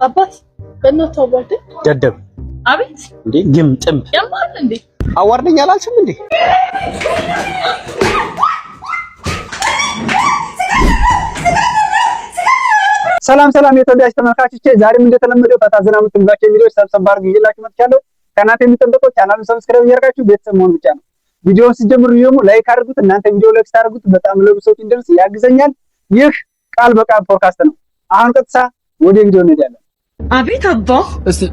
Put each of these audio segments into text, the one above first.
አባት በእናትህ አዋርድ ደደብ አቤት እንዴ ግምጥም ያማል እንዴ አዋርደኝ አላልሽም እንዴ? ሰላም ሰላም የተወዳጅ ተመልካቾቼ፣ ዛሬም እንደተለመደው ፈታዘና ምትምባቸው ቪዲዮዎች ሰብሰብ አድርጌ ይዤላችሁ መጥቻለሁ። ከእናንተ የሚጠበቀው ቻናሉን ሰብስክራይብ እያደረጋችሁ ቤተሰብ መሆን ብቻ ነው። ቪዲዮውን ሲጀምሩ ደግሞ ላይክ አድርጉት። እናንተ ቪዲዮ ላይክ ታደርጉት በጣም ለብዙ ሰዎች እንዲደርስ ያግዘኛል። ይህ ቃል በቃል ፖድካስት ነው። አሁን ቀጥታ ወደ ቪዲዮ እንሄዳለን። አቤት አባ፣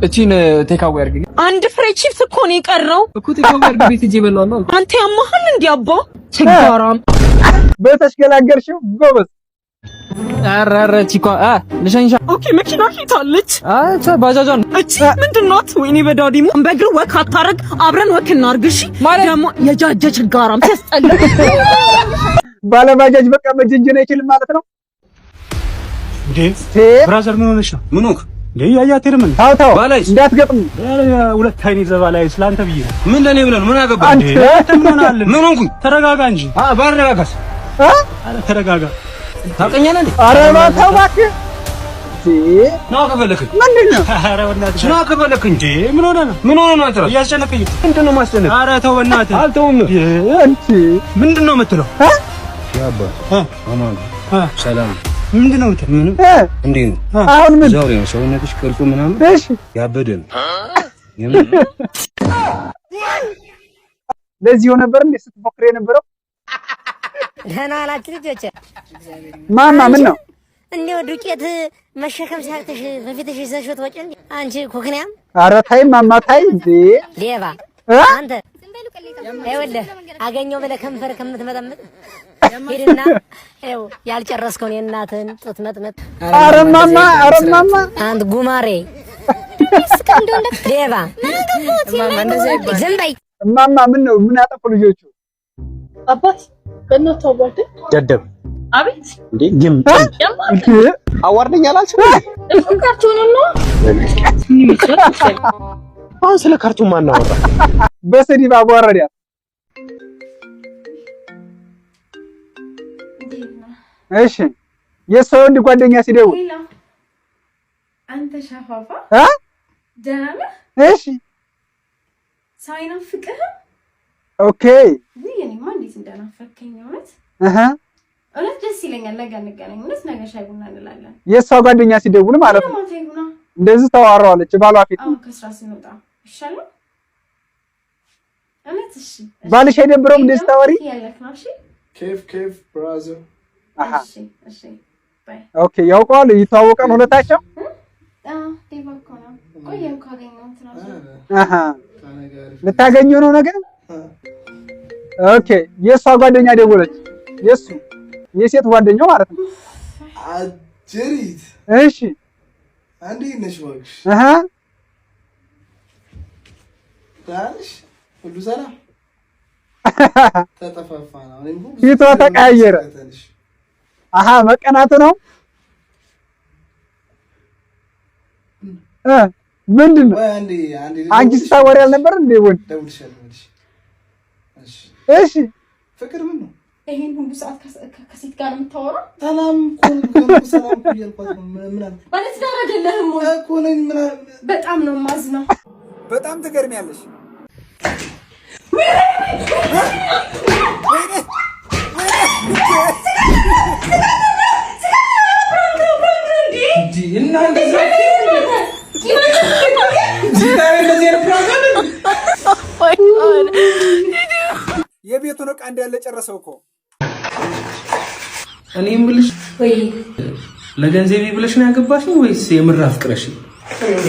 እቺን ቴካዌ አድርጊ። አንድ ፍሬ ቺፕስ እኮ ነው የቀረው እኮ ቴካዌ አድርጊ። ቤት ሂጅ በላው። አንተ ያማሃል እንዴ አባ? ችጋራም በተሽገላገርሽው ጎበዝ። አራራ ቺኳ ለሻንሻ ኦኬ። መኪና ሂታለች። ባጃጃን እቺ ምንድናት? ወይኔ በዳዲሙ በእግር ወክ አታረግ። አብረን ወክ እናርግ እሺ። ደግሞ የጃጀ ችጋራም ሲያስጠላ ባለባጃጅ በቃ መጀንጀን አይችልም ማለት ነው እንዴ? ብራዘር ምን ሆነሽ ነው? ምን ሆንክ እንዴ? ያያቴርም ታው እንዳትገጥም ሁለት አይኔ ዘባላይ ስላንተ ብዬ ነው። ምን ለኔ ብለን ምን አገባ እንዴ? ምን አለ? ምን ሆንኩኝ? ተረጋጋ እንጂ። ባረጋጋስ? አረ ተረጋጋ። ታውቀኛለህ እንዴ? አረ ባታው እባክህ ነው ከፈለክ ምንድነው? አረ ወናት ነው ከፈለክ እንዴ? ምን ሆነ ነው? ምን ሆነ ነው? አንተ እያስጨነቀኝ ምንድነው ማስጨነቅ? አረ ተው በእናትህ አልተውም። እንዴ ምንድነው የምትለው? ያባ አማን ሰላም ምንድነው የምትለው? ምን እንዴ ነው? አሁን ምን ዛሬ ነው ሰውነትሽ ቅርጹ ምናምን እሺ ያበደ ነው። ለዚህ ነበር እንዴ ስትፎክር የነበረው? ደህና ናችሁ ልጆች? ማማ ምን ነው እንደው ዱቄት መሸከም ሲያቅትሽ በፊትሽ ይዘሽው ትወጪ እንዴ አንቺ ኮክንያም? ኧረ ታይ ማማ ታይ እንዴ ሌባ አንተ ይኸውልህ አገኘው ብለህ ከንፈር ከምትመጠምጥ ሄድና ይኸው ያልጨረስከውን የእናትህን ጡት መጥመጥ። ኧረ ማማ አንተ ጉማሬ ሌባ ዝም በይ። ማማ ምን ነው ምን አጠፉ ልጆቹ? አባት በእናትህ አዋርድ ደደብ አቤት እንዴ ግምጥም ያማል አዋርደኝ አላልሽም እንዴ? ካርቱን ነው አሁን ስለ ካርቱን ማን አወራ? በስድብ አዋረዳት። እሺ የእሷ ወንድ ጓደኛ ሲደውል አንተ ሻፋፋ ደህና ነህ? እሺ ሳይናፍቅህ? ኦኬ እኔማ እንዴት እንደናፈከኝ እውነት ደስ ይለኛል። ነገ እንገናኝ። እውነት ነገ ሻይ ቡና እንላለን። የእሷ ጓደኛ ሲደውል ማለት ነው። እንደዚህ ታዋራዋለች ባሏ ፊት። ከስራ ስንወጣ ይሻላል እውነት። እሺ ባልሽ አይደብረውም እንደዚህ ታወሪ? ኬፍ ብራዘር። እሺ ባይ። ኦኬ ያውቀዋል፣ ይተዋወቃል ሁለታቸው? ቆየሁ ካገኘሁት ነው። ልታገኘው ነው ነገር? ኦኬ የእሷ ጓደኛ ደወለች። የሱ የሴት ጓደኛው ማለት ነው። አጀሪት እሺ አንዴ ነሽ ወግሽ ታሽ ሁሉ ሰላም ተጠፋፋና ፊቷ ተቀያየረ። መቀናቱ ነው። ምንድነው? አንቺ ስታወሪ አልነበር እንዴ? ወንድ ደውልሻለሽ? እሺ ፍቅር ምን ነው? ይሄን ሁሉ ሰዓት ከሴት ጋር የምታወራው? ሰላም ሰላም እያልኳት ነው። ምን አለ ማለት ዳር አይደለህም ወይ እኮ ነኝ። ምን በጣም ነው የማዝነው። በጣም ትገርሚያለሽ። የቤቱን ዕቃ እንዳለ ጨረሰው እኮ። እኔ የምልሽ ወይ ለገንዘቤ ብለሽ ነው ያገባሽኝ ወይስ የምር አፍቅረሽ? እንዴ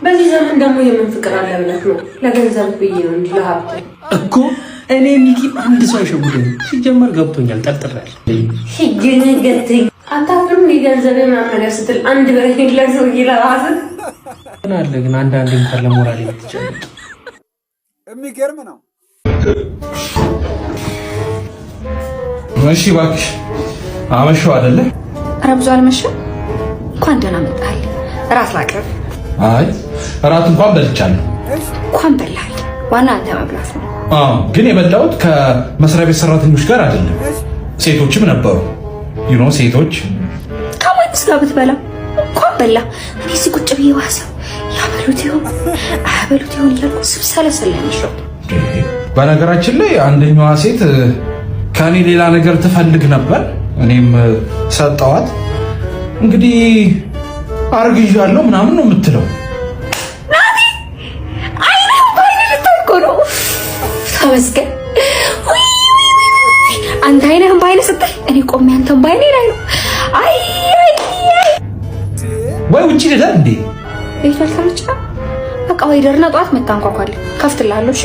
በዚህ ዘመን ደግሞ የምን ፍቅር አለ ብለህ ነው? ለገንዘብ ብዬ ነው እንጂ ለሀብት እኮ። እኔ ሚኪ አንድ ሰው አይሸጉደኝ። ሲጀመር ገብቶኛል፣ ጠርጥሬያለሁ። ገንዘብ አታፍርም? ገንዘብ ምናምን ነገር ስትል አንድ ብር ለሰው ይላል። ምን አለ ግን አንዳንዴ እንኳን ለሞራል የምትጨነቅ የሚገርም ነው። እሺ እባክሽ አመሸው አይደለ? ኧረ ብዙ አልመሸም። እንኳን ደህና መጣህ። ራስ ላቅርብ። አይ እራት እንኳን በልቻለሁ። እንኳን በላል። ዋና አንተ መብላት ነው። ግን የበላሁት ከመስሪያ ቤት ሰራተኞች ጋር አይደለም። ሴቶችም ነበሩ። ሴቶች ከማንስ ጋር ብትበላ እንኳን በላ። እኔ እዚህ ቁጭ ብዬ ዋሰው ያበሉት ይሆን አያበሉት ይሆን እያልኩ ስብሰለሰለ ነው። በነገራችን ላይ አንደኛዋ ሴት ከኔ ሌላ ነገር ትፈልግ ነበር። እኔም ሰጠዋት። እንግዲህ አርግዣለሁ ምናምን ነው የምትለው። ናቲ አይነው ባይነ ልትቆሎ ተመስገን። አንተ አይነህን ባይነ ስትል እኔ ቆሜ አንተን ባይኔ ላይ ነው። አይ ወይ ውጪ ልደር እንዴ? ቤት አልተመቸ በቃ ወይ ደርና ጧት መታንኳኳል ከፍትልሃለሁ። እሺ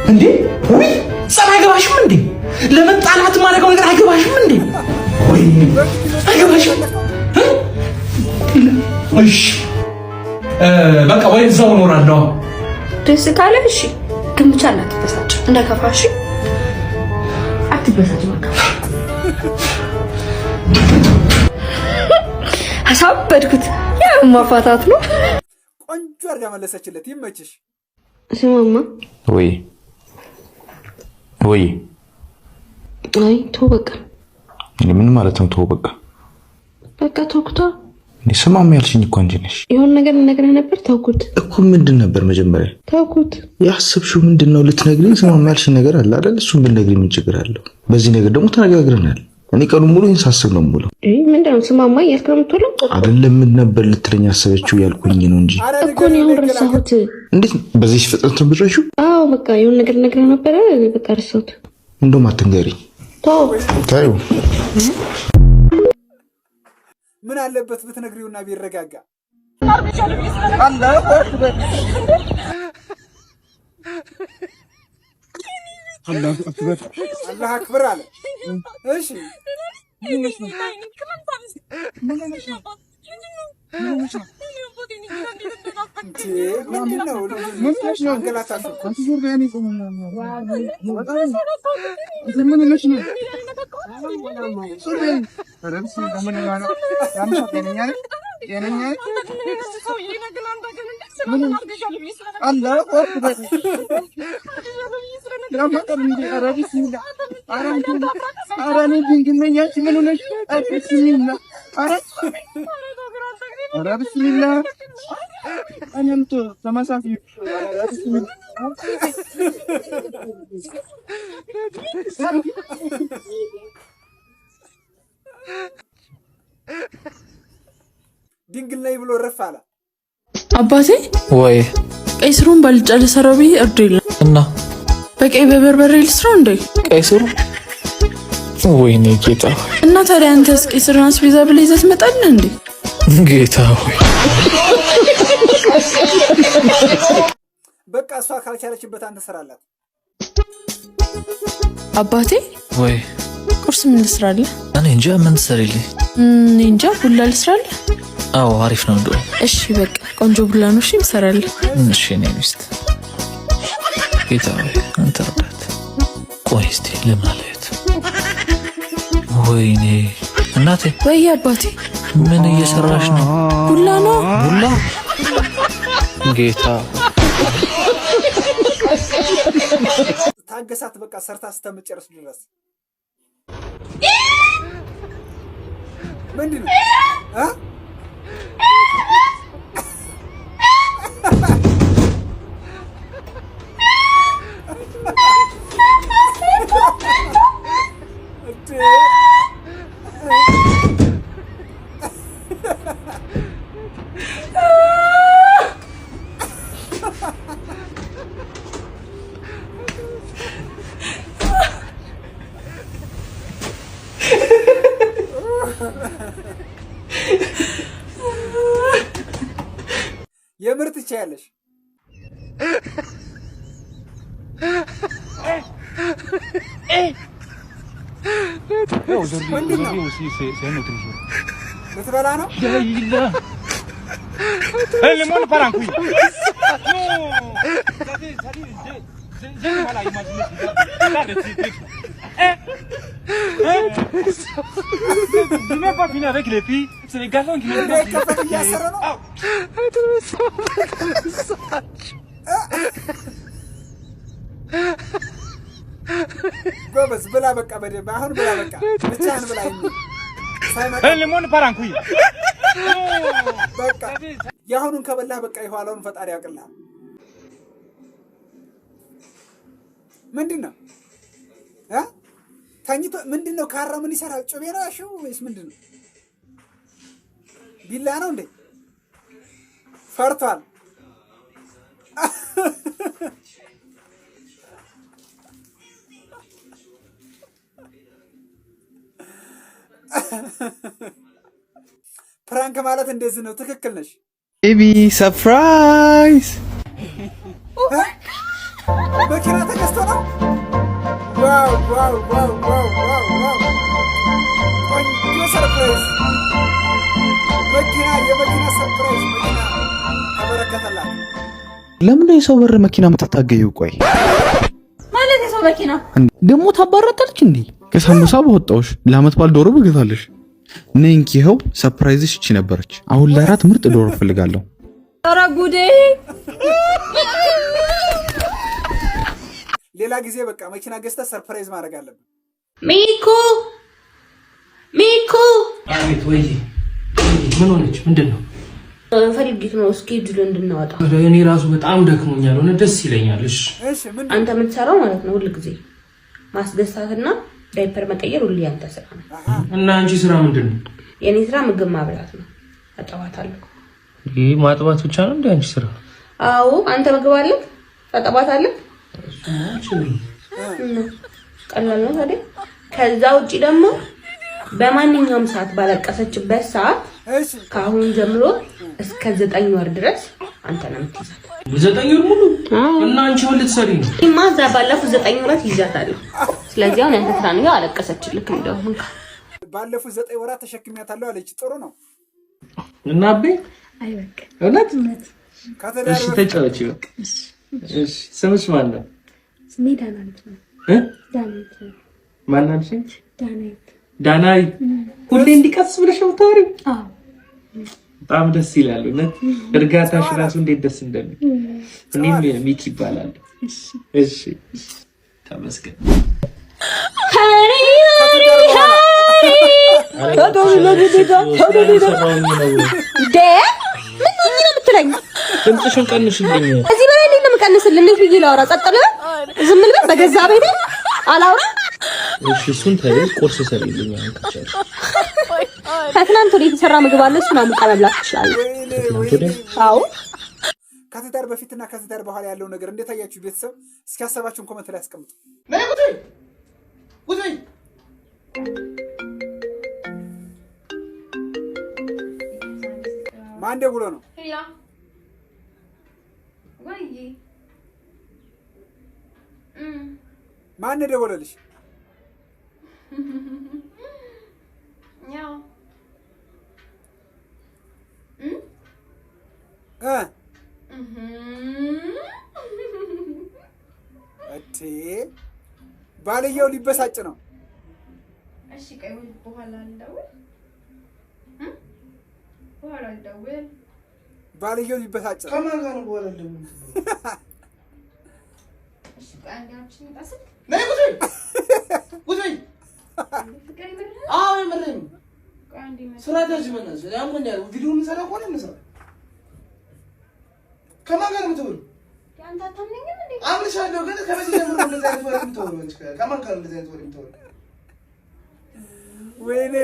እንዴ ወይ ጸባ አይገባሽም እንዴ? ለመጣላት ማድረግ ነገር አይገባሽም እንዴ? ወይ አይገባሽም? እሺ በቃ ወይ እዛው እኖራለሁ። ደስ ካለ እሺ፣ ግን ብቻ እንዳትበሳጭ እንደከፋሽ አትበሳጭ። በቃ አሳበድኩት። ያው ማፋታት ነው። ቆንጆ አድርጋ መለሰችለት። ይመችሽ። ስማማ ወይ አይ ተው በቃ። ምን ማለት ነው ተው በቃ? በቃ ተውኩታ። ስማማ ያልሽኝ እኮ አንቺ ነሽ። የሆነ ነገር ልነግርህ ነበር ተውኩት እኮ። ምንድን ነበር መጀመሪያ? ተውኩት። ያሰብሽው ምንድነው? ልትነግሪኝ ስማማ ያልሽኝ ነገር አለ አይደል? እሱን ብትነግሪኝ ምን ችግር አለው? በዚህ ነገር ደግሞ ተነጋግረናል። እኔ ቀኑን ሙሉ ይሄን ሳስብ ነው የምውለው። ምንድነው ስማማ እያልክ ነው የምትውለው? አይደለም ምን ነበር ልትለኝ ያሰበችው ያልኩኝ ነው እንጂ እኮ ነው አሁን ረሳሁት። እንዴት በዚህ ፍጥነት ነው ብትረሺው? አዎ በቃ የሆነ ነገር ልነግርህ ነበር በቃ ረሳሁት። እንደውም አትንገሪኝ። ተው ምን አለበት ብትነግሪውና ቢረጋጋ። አላህ አክበር አለ። እሺ ድንግል ላይ ብሎ ረፍ አለ። አባቴ ወይ ቀይ ስሩን ባልጫ ልሰራው ብዬ እርዱ የለም እና በቀይ በበርበሬ ልስራው እንዴ? ቀይ ስሩ ወይኔ ጌታ። እና ታዲያ አንተስ ቀይ ስሩን አስቤዛ ብለህ ይዘህ ትመጣለህ እንዴ? ጌታ ሆይ በቃ እሷ ካልቻለችበት አንተ ስራላት። አባቴ ወይ ቁርስ ምን ልስራልህ? እኔ እንጃ ምን ትሰሪልኝ? እኔ እንጃ ቡላ ልስራልህ? አዎ አሪፍ ነው እንደው። እሺ በቃ ቆንጆ ቡላ ነው። እሺ እንሰራለን። እሺ እኔ ሚስት ጌታ ሆይ አንተ ረዳት። ቆይ እስቲ ለማለት ወይኔ እናቴ። ወይ አባቴ ምን እየሰራሽ ነው? ቡላ ነው። ቡላ ጌታ ታገሳት በቃ ሰርታ ስተመጨረስ ድረስ። ምንድነው የምርት ቻለሽ? ልትበላ ነው? እያሰረ ነው። ጎበዝ ብላ በቃ በደንብ አሁን ብላ በቃ ብቻህን ብላ በቃ የአሁኑን ከበላህ በቃ የኋላውን ፈጣሪ ያውቅልሃል። ምንድን ነው ተኝቶ ምንድን ነው ካራ ምን ይሰራል? ጩቤ ነው ያሸው ወይስ ምንድን ነው? ቢላ ነው እንዴ? ፈርቷል። ፕራንክ ማለት እንደዚህ ነው። ትክክል ነሽ። ቤቢ ሰርፕራይዝ መኪና ተገዝቶ ነው። ዋው ዋው ዋው ዋው ዋው ዋው! ቆንጆ ሰርፕራይዝ መኪና፣ የመኪና ሰርፕራይዝ መኪና ተበረከተላት። ለምን ነው የሰው በር መኪና የምትታገየው? ቆይ ማለት የሰው መኪና ደግሞ ታባረታለች እንዴ? ከሳሙሳ በወጣውሽ ለአመት ባል ዶሮ በገታለሽ። ነንኪ ይኸው ሰርፕራይዝሽ እቺ ነበረች። አሁን ለአራት ምርጥ ዶሮ ፈልጋለሁ። ኧረ ጉዴ! ሌላ ጊዜ በቃ መኪና ገዝተህ ሰርፕራይዝ ማድረግ አለብን። ሚኩ አቤት። ወይ ምን ሆነች? ምንድን ነው? ፈልጊት ነው ስኬጁል እንድናወጣ። እኔ ራሱ በጣም ደክሞኛል። ሆነ ደስ ይለኛል። እሺ አንተ የምትሰራው ማለት ነው ሁሉ ጊዜ ማስደሳትና ዳይፐር መቀየር ሁሉ ያንተ ስራ ነው። እና አንቺ ስራ ምንድን ነው? የኔ ስራ ምግብ ማብላት ነው። አጠባታለሁ። ይሄ ማጥባት ብቻ ነው እንዴ አንቺ ስራ? አዎ አንተ ምግብ አለ አጠባታለሁ። ቀላል ነው ታዲያ። ከዛ ውጪ ደግሞ በማንኛውም ሰዓት ባለቀሰችበት ሰዓት ከአሁን ጀምሮ እስከ 9 ወር ድረስ አንተ ነው የምትይዛት። 9 ወር ሙሉ? እና አንቺ ምን ልትሰሪ ነው? ማዛ ባለፉት 9 ወራት ይዛታለሁ። ስለዚህ አሁን አንተ ስራ ነው አለቀሰችልክ እንደው እንካ ባለፉት 9 ወራት ተሸክሚያታለሁ አለች። ጥሩ ነው እና አቤ አይ በቃ እውነት ከተዳረ ተጫወቺ በቃ። እሺ ስምሽ ማን ነው? ስሜ ዳናይት ነው። ዳናይት ነው። ማን አልሽኝ? ዳናይት። ዳናይት ሁሌ እንዲቀስ ብለሽ የምታወሪው? አዎ በጣም ደስ ይላል። እውነት እርጋታሽ ራሱ እንዴት ደስ እንደሚል። እኔም ሚኪ ይባላል። እሺ ተመስገን። ድምፅሽን ቀንሽልኝ። እዚህ በላይ ነው የምቀንስልህ። እንዴት ብዬ ላውራ? ጸጥ ብለህ ዝም ብለህ በገዛ ቤቴ አላውራ። እሺ እሱን ተይው። ቁርስ ሰሪልኝ አሁን ከቻለ። ከትናንት ወዲያ የተሰራ ምግብ አለ። እሱን አሙቃ መብላት ትችላለህ። አዎ ከትዳር በፊትና ከትዳር በኋላ ያለው ነገር እንዴት አያችሁ? ቤተሰብ እስኪ ሀሳባችሁን ኮሜንት ላይ አስቀምጡ። ማን ደውሎ ነው? ማን ደወለልሽ? ባልየው ሊበሳጭ ነው። እሺ ቆይ በኋላ እንደውል በኋላ እንደውል ባልየው ሊበሳጭ ነው። ከማን ጋር ነው በኋላ እንደውል? እሺ ቆይ አንዳችን ታስብ ነይ ጉዞይ አዎ ምንም ቆይ አንዴ ስራ ተጅመናስ ያሞኛል። ቪዲዮ እንሰራ ቆን እንሰራ። ከማን ጋር ነው የምትውል? ያንተ አታምነኝም እንዴ? አምልሻለሁ ግን ከበዚህ ጀምሮ እንደዛ አይነት ወሬ የምትወሩ እንጂ ከማን ጋር እንደዛ አይነት ወሬ የምትወሩ? ወይኔ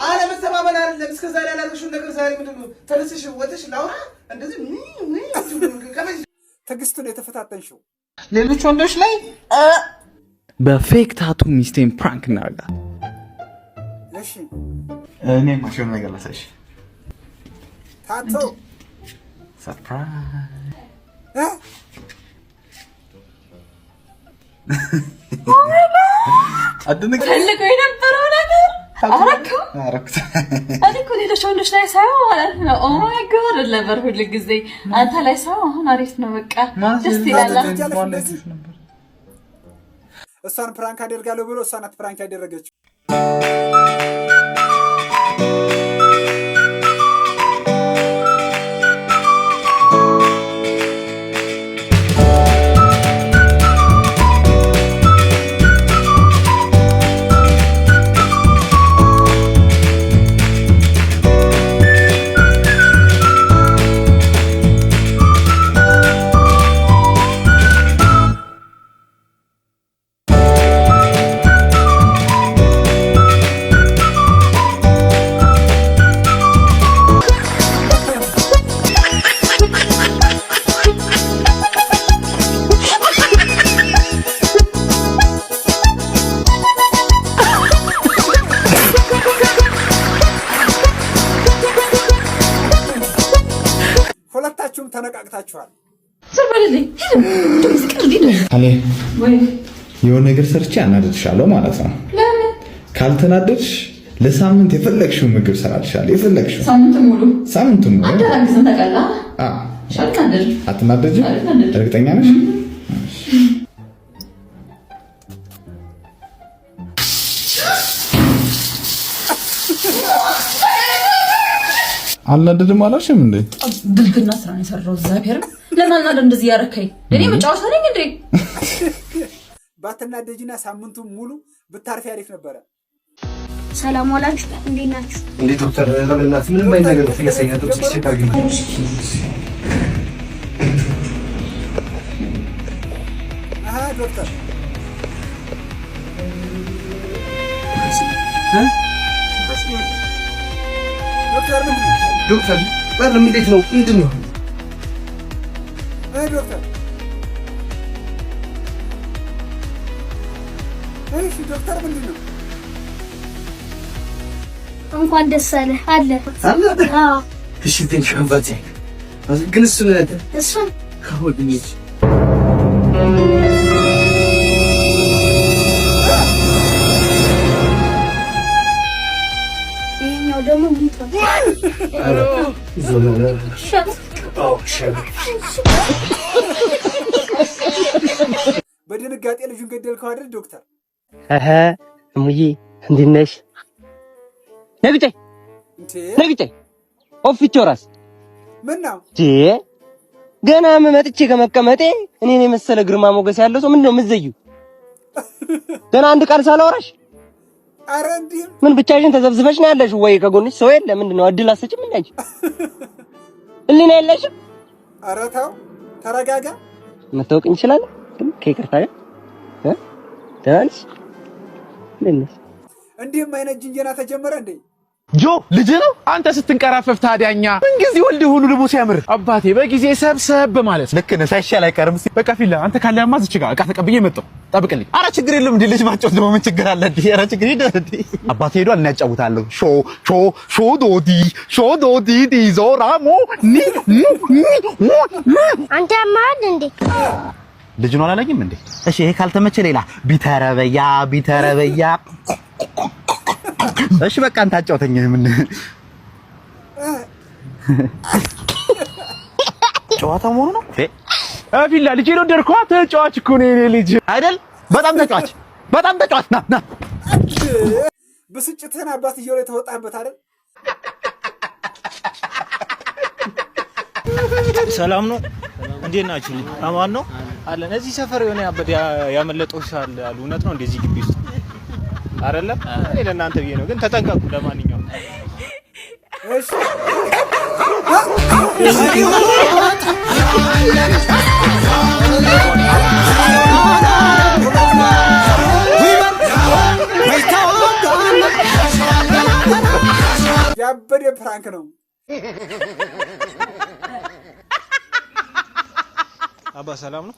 አለመተማመን አይደለም። እስከ ዛሬ ያላደረግሽውን ነገር ዛሬ ምንድን ነው ተነስሽ ወጥሽ ላውራ እንደዚህ ከበዚህ ትዕግስቱን የተፈታተንሽው ሌሎች ወንዶች ላይ በፌክ ታቱ ሚስቴን ፕራንክ እናደርጋለን። እሺ እኔ ማሽን ነገር ላሳይሽ። ታቶ ሰርፕራይዝ አድንቅ ፈልገው የነበረው ነገር አረኩት። እኔ እኮ ሌሎች ወንዶች ላይ ሳይሆን ማለት ነው ኦ ማይ ጋድ ነበር ሁሉ ጊዜ አንተ ላይ ሳይሆን አሁን አሪፍ ነው። በቃ ደስ ይላል። እሷን ፕራንክ አደርጋለሁ ብሎ እሷን አት ፕራንክ ያደረገችው ሁላችሁም ተነቃቅታችኋል። ሰበልልኝ አለ የሆነ ነገር ሰርቼ አናደድሻለሁ ማለት ነው። ለምን ካልተናደድሽ ለሳምንት የፈለግሽው ምግብ ሰራልሻለሁ። የፈለግሽው ሳምንት ሙሉ አደረግዘን ተቀላ ሻልካንደር አትናደጅም? እርግጠኛ ነሽ? አልናደድም አላልሽም እንዴ? ብልግና ስራ ነው የሰራው። እግዚአብሔር ለማናደ እንደዚህ ያረከኝ እኔ መጫወቻ ነኝ እንዴ? ባትናደጂና ሳምንቱን ሙሉ ብታርፊ አሪፍ ነበረ። ሰላም ዋላችሁ። እንዴት ናችሁ? እንዴ ዶክተር ለምንናት ምንም አይነት ነገር ስለሰኛ ዶክተር ቼክ አድርጊ። ዶክተር ዶክተር ባለም እንዴት ነው? ምንድን ነው? ዶክተር እሺ ዶክተር ምንድን ነው? እንኳን ደስ አለህ አለ። አዎ እሺ ቴንሽ አባቴ ግን እሱ ከወድኝሽ ይሄኛው ደግሞ ሊቷል። በድንጋጤ ልጁን ገደልከው አይደል ዶክተር? እሙዬ እንዴት ነሽ? ነግጬ ኦፊቾ ራስ ምን ነው ገና መጥቼ ከመቀመጤ እኔን የመሰለ ግርማ ሞገስ ያለው ሰው ምንድነው የምትዘዩ? ገና አንድ ቃል ሳላወራሽ ኧረ እንዴ ምን ብቻሽን ተዘብዝበሽ ነው ያለሽ? ወይ ከጎንሽ ሰው የለ? ምንድነው እድል አሰጭም እንዴ? እሊና የለሽም? ኧረ ተው ተረጋጋ። መታወቅ እንችላለን ግን ከይቅርታ ጋር ደህና ነሽ? እንዲህም አይነት ጅንጀና ተጀመረ እንዴ? ጆ ልጅ ነው አንተ ስትንቀራፈፍ ታዲያኛ ምን ጊዜ ወልድ ሁሉ ልቦ ሲያምር አባቴ በጊዜ ሰብሰብ ማለት ልክ ነህ። ሳይሻል አይቀርም። በቃ ፊላ አንተ ካለማ ዝች ጋር እቃ ተቀብዬ መጣሁ። ጠብቅልኝ። ኧረ ችግር የለም እንዴ ልጅ ማጫወት ደግሞ ምን ችግር አለ እንዴ? ኧረ ችግር የለም እንዴ አባቴ ሄዷል እና ያጫውታለሁ። ሾ ዶዲ ዲዞራሞ አንተ ማን እንዴ? ልጅ ነው አላለኝም እንዴ? እሺ ይሄ ካልተመቸ ሌላ ቢተረበያ እሺ በቃ አንተ አጫውተኝ። ምን ጨዋታ መሆኑ ነው? ፊላ ልጅ ነው ደርኳ ተጫዋች እኮ ነው የኔ ልጅ አይደል? በጣም ተጫዋች ና ብስጭትህን አባትየው ላይ ተወጣህበት አይደል? ሰላም ነው? እንዴት ናችሁ? አማን ነው አለን። እዚህ ሰፈር የሆነ ያመለጠው ሳል አሉ። እውነት ነው እንደዚህ ግቢ ውስጥ አይደለም? እኔ ለእናንተ ብዬ ነው፣ ግን ተጠንቀቁ። ለማንኛውም እሺ ያበደ ፕራንክ ነው። አባ ሰላም ነው?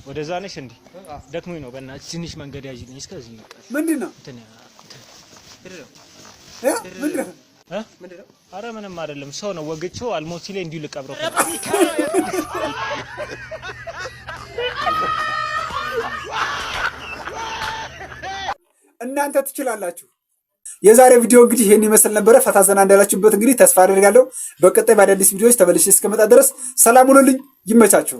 ወደዛ ነሽ እንዴ? ደክሞኝ ነው። በእናትሽ ትንሽ መንገድ ያዥልኝ እስከዚህ ነው። ምንድነው? ምንድነው? ኧረ ምንም አይደለም። ሰው ነው ወግቼው አልሞት ሲለኝ እንዲሁ ልቀብረው። እናንተ ትችላላችሁ። የዛሬ ቪዲዮ እንግዲህ ይሄን ይመስል ነበረ። ፈታ ዘና እንዳላችሁበት እንግዲህ ተስፋ አደርጋለሁ። በቀጣይ በአዳዲስ ቪዲዮዎች ተመልሼ እስከመጣ ድረስ ሰላም ሁኑልኝ። ይመቻችሁ።